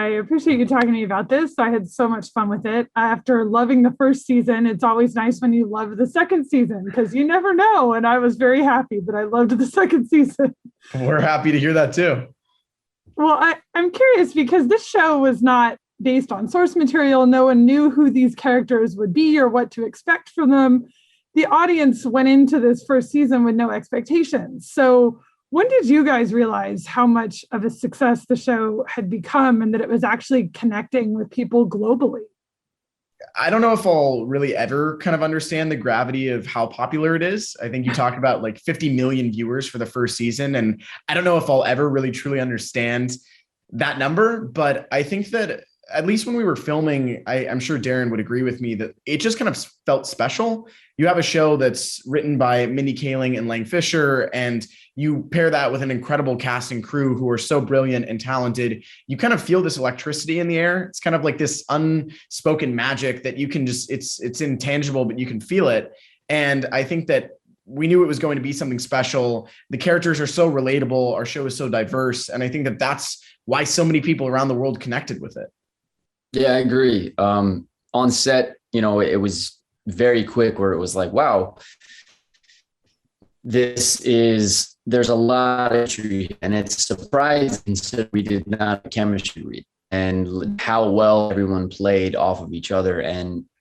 I appreciate you talking to me about this. I had so much fun with it. After loving the first season, it's always nice when you love the second season because you never know. And I was very happy that I loved the second season. We're happy to hear that too. Well, I'm curious because this show was not based on source material. No one knew who these characters would be or what to expect from them. The audience went into this first season with no expectations. So when did you guys realize how much of a success the show had become and that it was actually connecting with people globally? I don't know if I'll really ever kind of understand the gravity of how popular it is. I think you talked about like 50 million viewers for the first season. And I don't know if I'll ever really truly understand that number, but I think that at least when we were filming, I'm sure Darren would agree with me that it just kind of felt special. You have a show that's written by Mindy, Kaling, and Lang Fisher, and you pair that with an incredible cast and crew who are so brilliant and talented. You kind of feel this electricity in the air. It's kind of like this unspoken magic that you can just, it's intangible, but you can feel it. And I think that we knew it was going to be something special. The characters are so relatable. Our show is so diverse. And I think that that's why so many people around the world connected with it. Yeah, I agree. On set, it was very quick where it was like, wow, there's a lot of chemistry, and it's surprising that we did not have chemistry read and how well everyone played off of each other.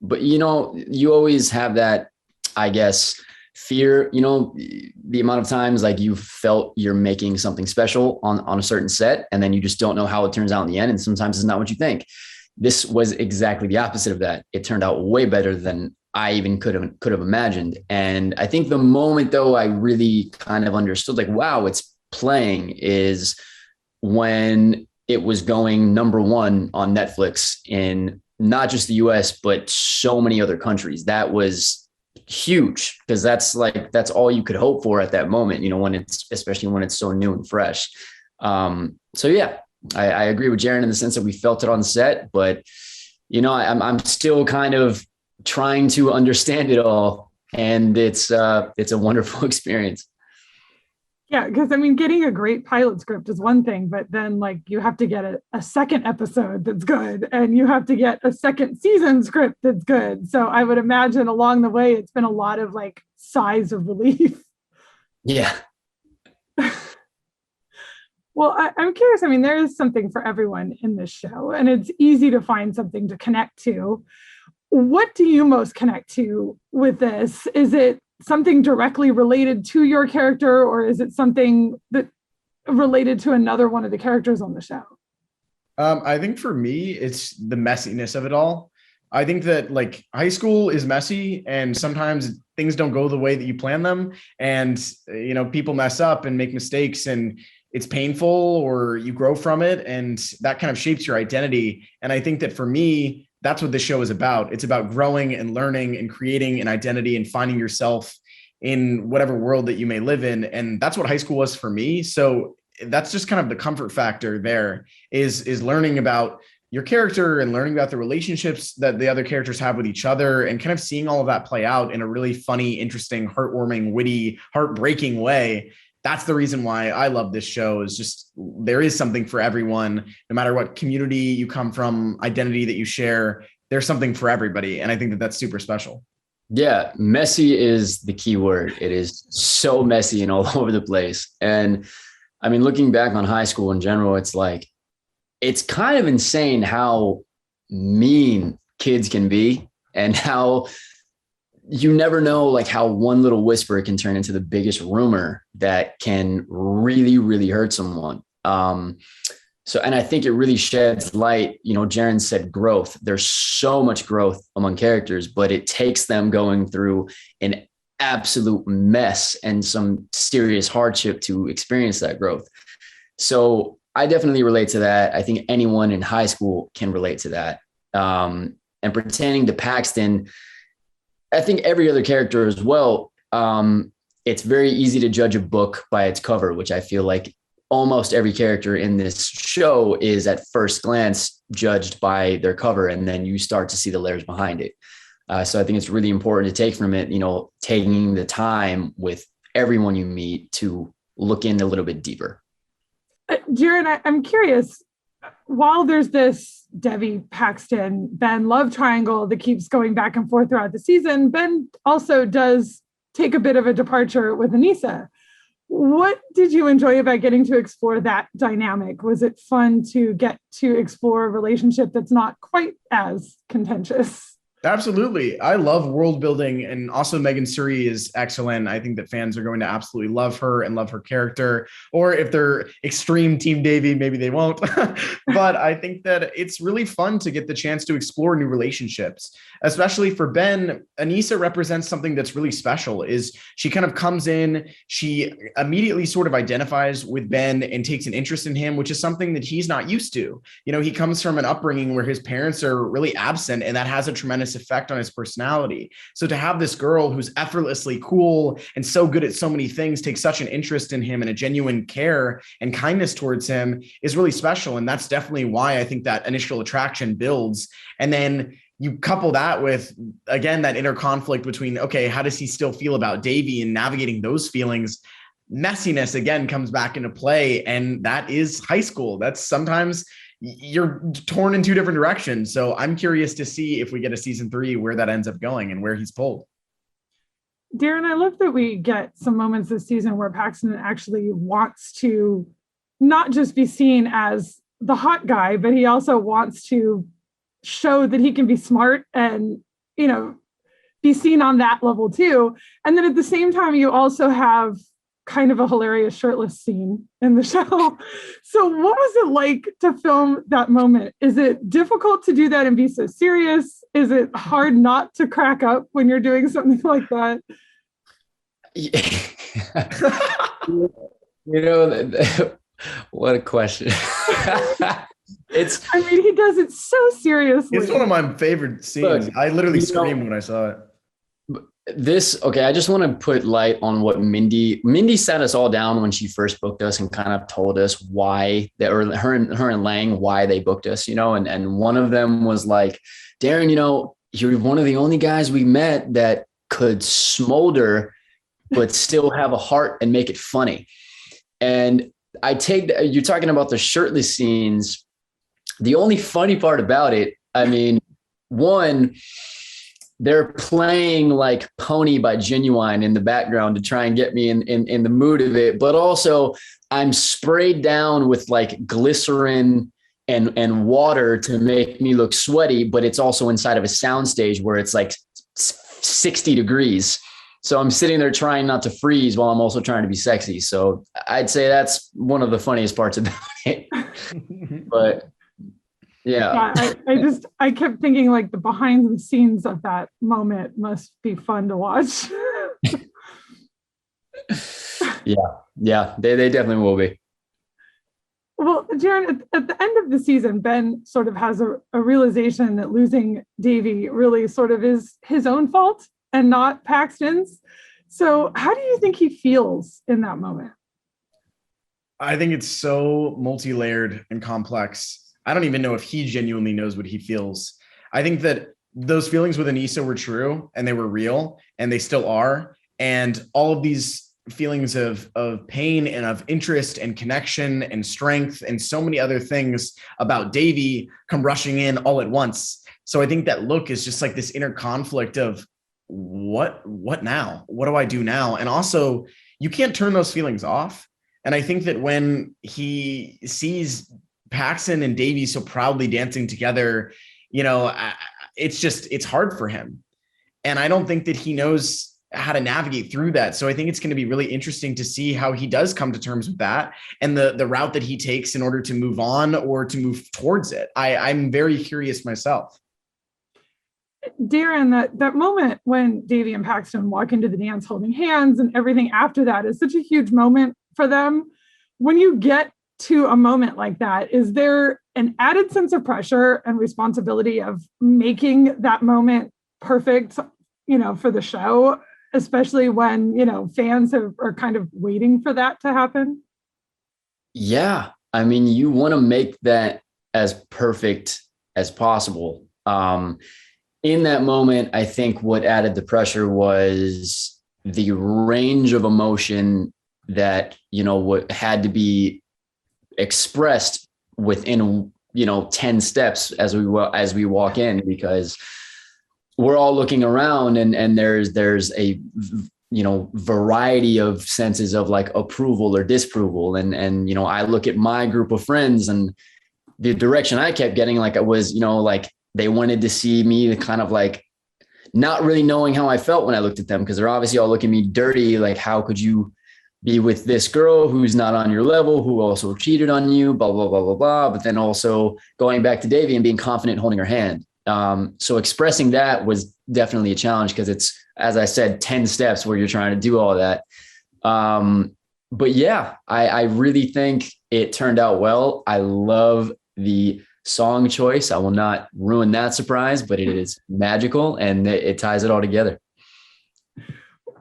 But you always have that, I guess, fear, the amount of times like you felt you're making something special on a certain set, and then you just don't know how it turns out in the end. And sometimes it's not what you think. This was exactly the opposite of that. It turned out way better than I even could have imagined. And I think the moment though I really kind of understood like, wow, it's playing is when it was going number one on Netflix in not just the US, but so many other countries. That was huge because that's all you could hope for at that moment, especially when it's so new and fresh. So yeah, I agree with Jaren in the sense that we felt it on set, but I'm still kind of trying to understand it all, and it's a wonderful experience. Yeah, because getting a great pilot script is one thing, but then like you have to get a second episode that's good, and you have to get a second season script that's good. So I would imagine along the way, it's been a lot of like sighs of relief. Yeah. Well, I'm curious. There is something for everyone in this show, and it's easy to find something to connect to. What do you most connect to with this? Is it something directly related to your character, or is it something that related to another one of the characters on the show? I think for me, it's the messiness of it all. I think that like high school is messy, and sometimes things don't go the way that you plan them. And, people mess up and make mistakes, and it's painful, or you grow from it, and that kind of shapes your identity. And I think that for me, that's what this show is about. It's about growing and learning and creating an identity and finding yourself in whatever world that you may live in. And that's what high school was for me. So that's just kind of the comfort factor there is learning about your character and learning about the relationships that the other characters have with each other, and kind of seeing all of that play out in a really funny, interesting, heartwarming, witty, heartbreaking way. That's the reason why I love this show, is just there is something for everyone, no matter what community you come from, identity that you share, there's something for everybody. And I think that that's super special. Yeah. Messy is the key word. It is so messy and all over the place. And looking back on high school in general, it's like, it's kind of insane how mean kids can be, and how you never know like how one little whisper can turn into the biggest rumor that can really, really hurt someone. And I think it really sheds light, Jaren said growth. There's so much growth among characters, but it takes them going through an absolute mess and some serious hardship to experience that growth. So I definitely relate to that. I think anyone in high school can relate to that. And pertaining to Paxton, I think every other character as well. It's very easy to judge a book by its cover, which I feel like almost every character in this show is at first glance judged by their cover, and then you start to see the layers behind it. So I think it's really important to take from it, taking the time with everyone you meet to look in a little bit deeper. Jaren, I'm curious, while there's this Devi, Paxton, Ben love triangle that keeps going back and forth throughout the season, Ben also does take a bit of a departure with Anissa. What did you enjoy about getting to explore that dynamic? Was it fun to get to explore a relationship that's not quite as contentious? Absolutely. I love world building, and also Megan Suri is excellent. I think that fans are going to absolutely love her and love her character, or if they're extreme Team Devi, maybe they won't. But I think that it's really fun to get the chance to explore new relationships, especially for Ben. Anissa represents something that's really special. Is she kind of comes in, she immediately sort of identifies with Ben and takes an interest in him, which is something that he's not used to. You know, he comes from an upbringing where his parents are really absent, and that has a tremendous effect on his personality. So to have this girl who's effortlessly cool and so good at so many things take such an interest in him and a genuine care and kindness towards him is really special. And that's definitely why I think that initial attraction builds. And then you couple that with, again, that inner conflict between, okay, how does he still feel about Devi, and navigating those feelings? Messiness again comes back into play. And that is high school. That's sometimes you're torn in two different directions. So I'm curious to see if we get a season 3 where that ends up going and where he's pulled. Darren, I love that we get some moments this season where Paxton actually wants to not just be seen as the hot guy, but he also wants to show that he can be smart and, you know, be seen on that level too. And then at the same time, you also have kind of a hilarious shirtless scene in the show. So what was it like to film that moment? Is it difficult to do that and be so serious? Is it hard not to crack up when you're doing something like that? You know, what a question. I mean, he does it so seriously. It's one of my favorite scenes. Look, I literally screamed when I saw it. I just want to put light on what Mindy sat us all down when she first booked us and kind of told us why her and Lang, why they booked us, you know, and one of them was like, Darren, you know, you're one of the only guys we met that could smolder, but still have a heart and make it funny. And you're talking about the shirtless scenes. The only funny part about it, I mean, one, they're playing like Pony by Genuine in the background to try and get me in the mood of it. But also I'm sprayed down with like glycerin and water to make me look sweaty, but it's also inside of a soundstage where it's like 60 degrees. So I'm sitting there trying not to freeze while I'm also trying to be sexy. So I'd say that's one of the funniest parts about it. But yeah, I kept thinking like the behind the scenes of that moment must be fun to watch. Yeah, they definitely will be. Well, Jaren, at the end of the season, Ben sort of has a realization that losing Devi really sort of is his own fault and not Paxton's. So how do you think he feels in that moment? I think it's so multi-layered and complex. I don't even know if he genuinely knows what he feels. I think that those feelings with Anissa were true and they were real and they still are. And all of these feelings of pain and of interest and connection and strength and so many other things about Devi come rushing in all at once. So I think that look is just like this inner conflict of what now? What do I do now? And also you can't turn those feelings off. And I think that when he sees Paxton and Devi so proudly dancing together, you know, it's hard for him. And I don't think that he knows how to navigate through that. So I think it's going to be really interesting to see how he does come to terms with that and the route that he takes in order to move on or to move towards it. I'm very curious myself. Darren, that moment when Devi and Paxton walk into the dance holding hands and everything after that is such a huge moment for them. When you get to a moment like that, is there an added sense of pressure and responsibility of making that moment perfect, you know, for the show, especially when, you know, fans are kind of waiting for that to happen? Yeah. I mean, you want to make that as perfect as possible. In that moment, I think what added the pressure was the range of emotion that, you know, what had to be expressed within, 10 steps as we walk in, because we're all looking around and there's a, variety of senses of like approval or disapproval. And, I look at my group of friends, and the direction I kept getting, like it was, like they wanted to see me to kind of like not really knowing how I felt when I looked at them, because they're obviously all looking at me dirty. Like, how could you be with this girl who's not on your level, who also cheated on you, blah, blah, blah, blah, blah. But then also going back to Devi and being confident, holding her hand. So expressing that was definitely a challenge, because it's, as I said, 10 steps where you're trying to do all that. But yeah, I really think it turned out well. I love the song choice. I will not ruin that surprise, but it is magical and it ties it all together.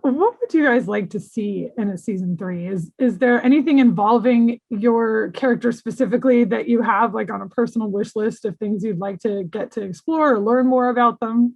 What would you guys like to see in a season 3? Is there anything involving your character specifically that you have like on a personal wish list of things you'd like to get to explore or learn more about them?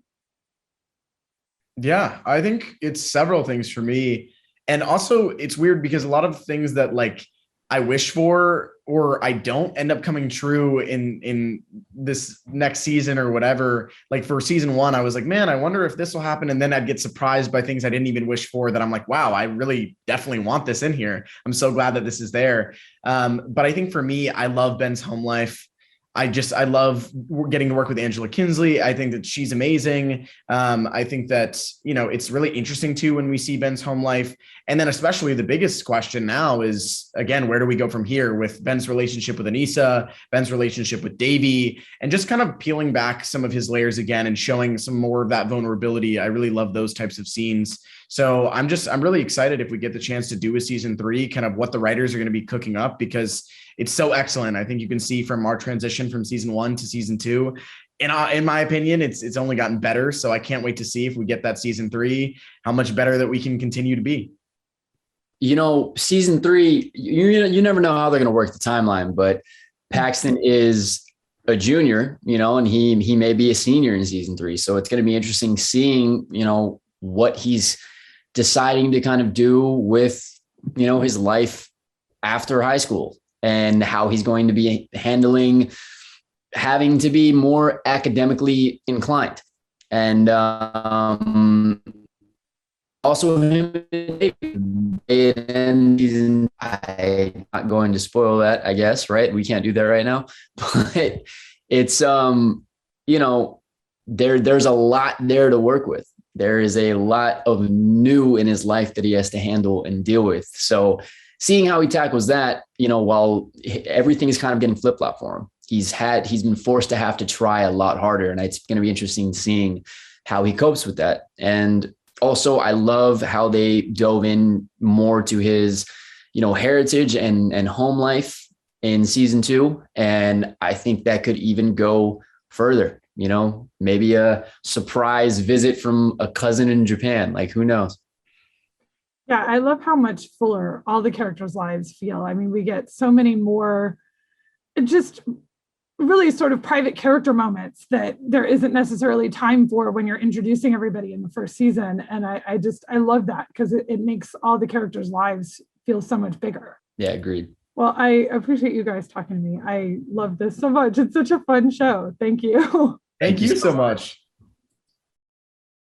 Yeah, I think it's several things for me. And also it's weird because a lot of things that like I wish for or I don't end up coming true in this next season or whatever. Like for season 1, I was like, man, I wonder if this will happen. And then I'd get surprised by things I didn't even wish for, that I'm like, wow, I really definitely want this in here. I'm so glad that this is there. But I think for me, I love Ben's home life. I love getting to work with Angela Kinsley. I think that she's amazing. I think that, it's really interesting too, when we see Ben's home life. And then especially the biggest question now is, again, where do we go from here with Ben's relationship with Anissa, Ben's relationship with Devi, and just kind of peeling back some of his layers again and showing some more of that vulnerability. I really love those types of scenes. So I'm really excited if we get the chance to do a season 3, kind of what the writers are going to be cooking up, because it's so excellent. I think you can see from our transition from season 1 to season 2, in my opinion, it's only gotten better. So I can't wait to see if we get that season 3, how much better that we can continue to be. Season 3, you never know how they're going to work the timeline, but Paxton is a junior, and he may be a senior in season 3. So it's going to be interesting seeing, what he's deciding to kind of do with, his life after high school, and how he's going to be handling having to be more academically inclined. And also him and I'm not going to spoil that, I guess, right? We can't do that right now, but it's, there's a lot there to work with. There is a lot of new in his life that he has to handle and deal with. So seeing how he tackles that, while everything is kind of getting flip-flop for him, he's been forced to have to try a lot harder. And it's going to be interesting seeing how he copes with that. And also I love how they dove in more to his, heritage and home life in season 2. And I think that could even go further, maybe a surprise visit from a cousin in Japan. Like, who knows? Yeah, I love how much fuller all the characters' lives feel. I mean, we get so many more just really sort of private character moments that there isn't necessarily time for when you're introducing everybody in the first season. And I love that, because it makes all the characters' lives feel so much bigger. Yeah, agreed. Well, I appreciate you guys talking to me. I love this so much. It's such a fun show. Thank you. Thank you so much.